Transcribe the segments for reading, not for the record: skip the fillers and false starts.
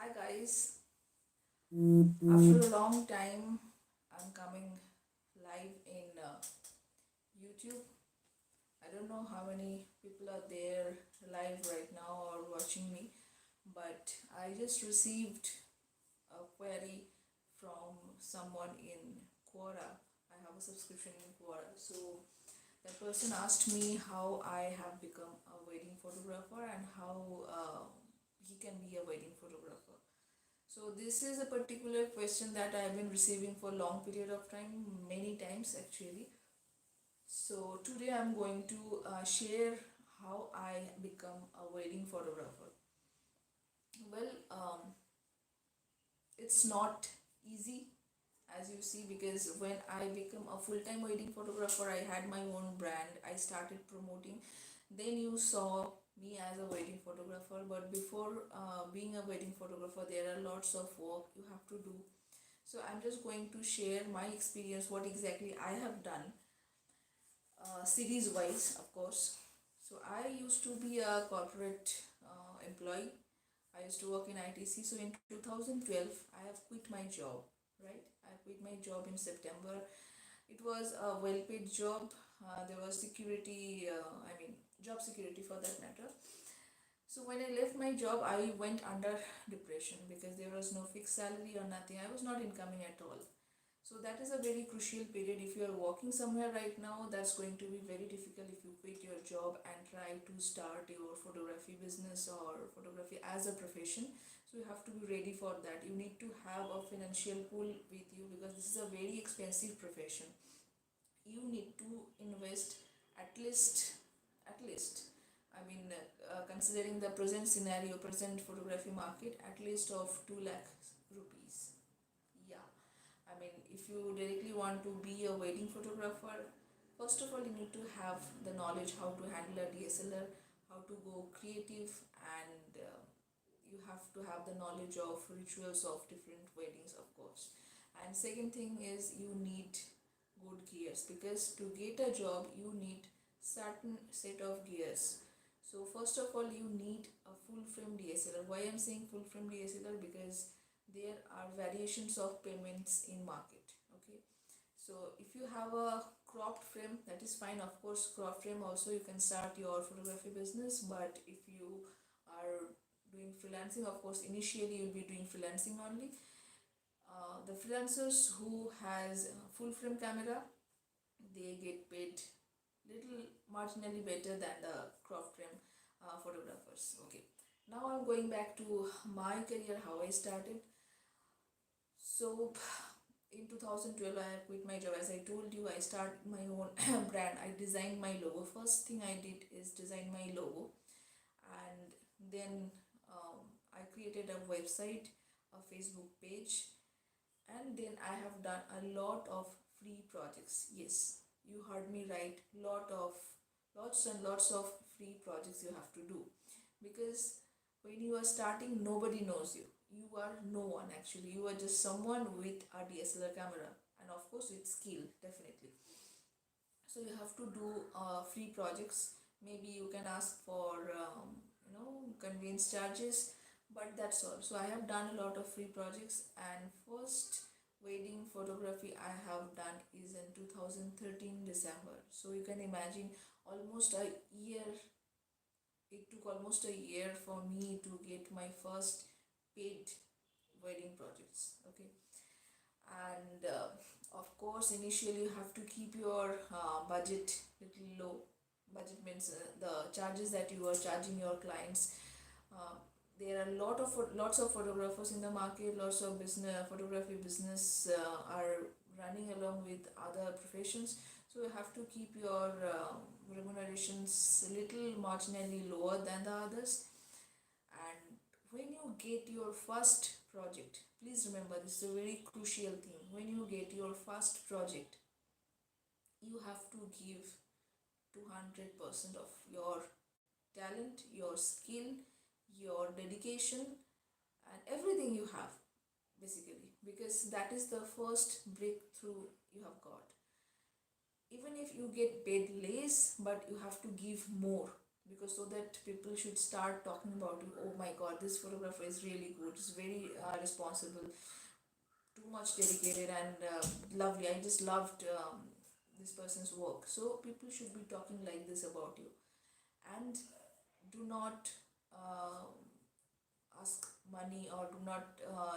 Hi guys, after a long time, I'm coming live in YouTube. I don't know how many people are there live right now or watching me, but I just received a query from someone in Quora. I have a subscription in Quora, so that person asked me how I have become a wedding photographer and how he can be a wedding photographer. So this is a particular question that I have been receiving for a long period of time, many times actually. So today I'm going to share how I become a wedding photographer. Well, it's not easy as you see, because when I become a full-time wedding photographer, I had my own brand. I started promoting. Then you saw me as a wedding photographer, but before being a wedding photographer, there are lots of work you have to do. So I'm just going to share my experience, what exactly I have done, series wise, of course. So I used to be a corporate employee. I used to work in ITC. So in 2012, I have quit my job, right? I quit my job in September. It was a well paid job. There was security, job security for that matter. So when I left my job, I went under depression because there was no fixed salary or nothing. I was not incoming at all. So that is a very crucial period. If you are working somewhere right now, that's going to be very difficult if you quit your job and try to start your photography business or photography as a profession. So you have to be ready for that. You need to have a financial pool with you because this is a very expensive profession. You need to invest at least considering the present scenario, present photography market, at least of 2 lakh rupees. Yeah, if you directly want to be a wedding photographer, first of all, you need to have the knowledge how to handle a DSLR, how to go creative, and you have to have the knowledge of rituals of different weddings, of course. And second thing is you need good gears, because to get a job you need certain set of gears. So first of all, you need a full frame DSLR. Why I'm saying full frame DSLR? Because there are variations of payments in market. Okay, so if you have a cropped frame, that is fine. Of course, cropped frame also you can start your photography business. But if you are doing freelancing, of course initially you'll be doing freelancing only. The freelancers who has full frame camera, they get paid little marginally better than the crop frame photographers. Okay, now I'm going back to my career, how I started. So in 2012 I quit my job. As I told you, I started my own brand. I designed my logo. First thing I did is design my logo, and then I created a website, a Facebook page, and then I have done a lot of free projects. Yes, you heard me right. Lots and lots of free projects you have to do, because when you are starting, nobody knows you. You are no one actually. You are just someone with a DSLR camera, and of course with skill, definitely. So you have to do free projects. Maybe you can ask for conveyance charges, but that's all. So I have done a lot of free projects, and first wedding photography I have done is in 2013 December. So you can imagine, almost a year. It took almost a year for me to get my first paid wedding projects. Okay, and of course initially you have to keep your budget little low. Budget means the charges that you are charging your clients. uh, there are lots of photographers in the market. Lots of business photography business are running along with other professions. So you have to keep your remunerations a little marginally lower than the others. And when you get your first project, please remember, this is a very crucial thing. When you get your first project, you have to give 200% of your talent, your skill, your dedication, and everything you have, basically, because that is the first breakthrough you have got. Even if you get paid less, but you have to give more because so that people should start talking about you. Oh my god, this photographer is really good, it's very responsible, too much dedicated, and lovely. I just loved this person's work. So people should be talking like this about you. And do not uh, ask money, or do not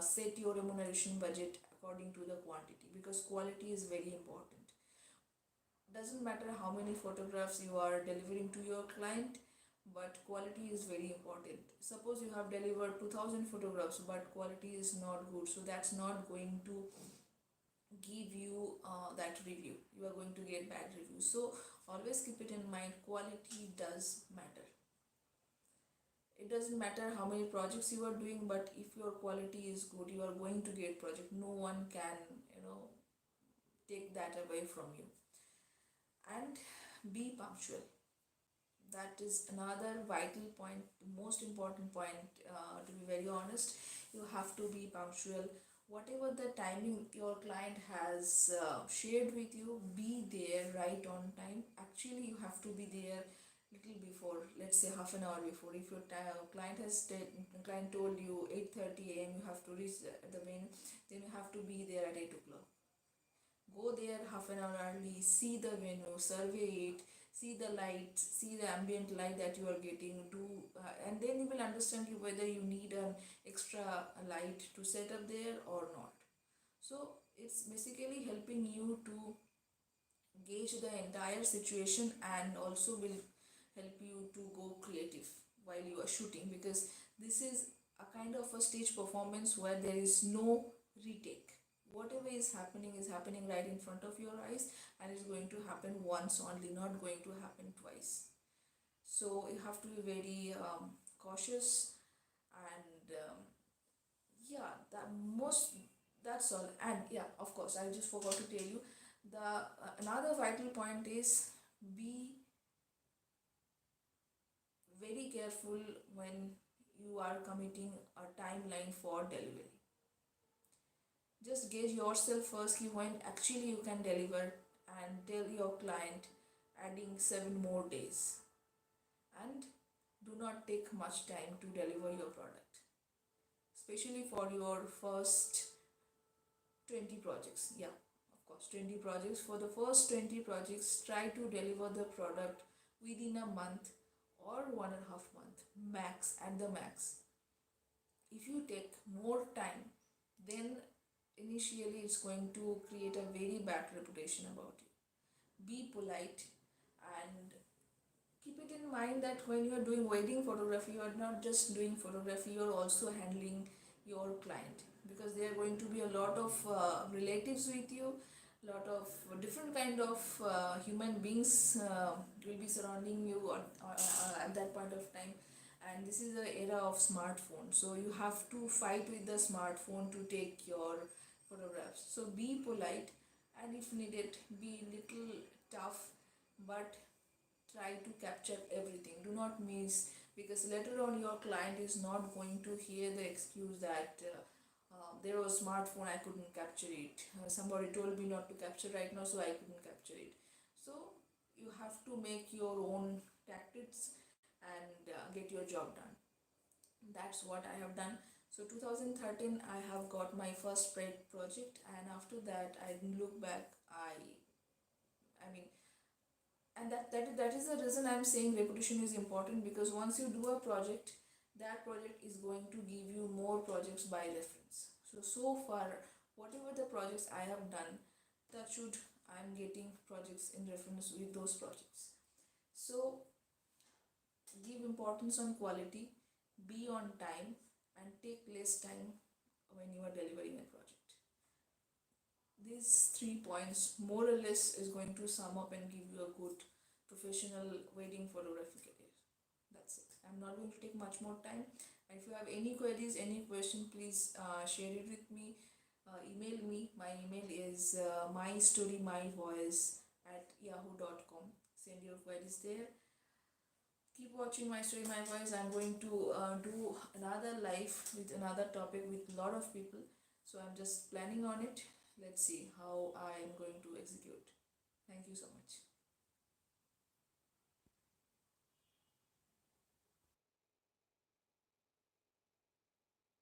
set your remuneration budget according to the quantity, because quality is very important. Doesn't matter how many photographs you are delivering to your client, but quality is very important. Suppose you have delivered 2000 photographs but quality is not good, so that's not going to give you that review. You are going to get bad reviews. So always keep it in mind, quality does matter. It doesn't matter how many projects you are doing, but if your quality is good, you are going to get project. No one can, take that away from you. And be punctual. That is another vital point, most important point, to be very honest. You have to be punctual. Whatever the timing your client has shared with you, be there right on time. Actually, you have to be there little before, let's say half an hour before. If your client told you 8:30 a.m. you have to reach the venue, then you have to be there at 8 o'clock. Go there half an hour early, see the venue, survey it, see the lights, see the ambient light that you are getting, and then you will understand whether you need an extra light to set up there or not. So it's basically helping you to gauge the entire situation, and also will help you to go creative while you are shooting, because this is a kind of a stage performance where there is no retake. Whatever is happening right in front of your eyes, and is going to happen once only, not going to happen twice. So you have to be very cautious. And yeah, that's all. And yeah, of course, I just forgot to tell you, the another vital point is, be very careful when you are committing a timeline for delivery. Just gauge yourself firstly when actually you can deliver, and tell your client adding 7 more days. And do not take much time to deliver your product, especially for your first 20 projects. Yeah, of course, 20 projects. For the first 20 projects, try to deliver the product within a month or 1.5 month max, at the max. If you take more time, then initially it's going to create a very bad reputation about you. Be polite, and keep it in mind that when you are doing wedding photography, you are not just doing photography, you are also handling your client, because there are going to be a lot of relatives with you, lot of different kind of human beings will be surrounding you at that point of time. And this is the era of smartphone, so you have to fight with the smartphone to take your photographs. So be polite, and if needed, be little tough, but try to capture everything. Do not miss, because later on your client is not going to hear the excuse that there was smartphone, I couldn't capture it. Somebody told me not to capture right now, so I couldn't capture it. So you have to make your own tactics, and get your job done. That's what I have done. So 2013 I have got my first project, and after that I didn't look back. I mean, and that is the reason I'm saying repetition is important, because once you do a project, that project is going to give you more projects by reference. So far, whatever the projects I have done, touch wood, I'm getting projects in reference with those projects. So give importance on quality, be on time, and take less time when you are delivering a project. These 3 points more or less is going to sum up and give you a good professional wedding photography career. That's it. I'm not going to take much more time. And if you have any queries, any question, please share it with me. Email me. My email is mystorymyvoice@yahoo.com. Send your queries there. Keep watching My Story My Voice. I'm going to do another live with another topic with a lot of people. So I'm just planning on it. Let's see how I am going to execute. Thank you so much.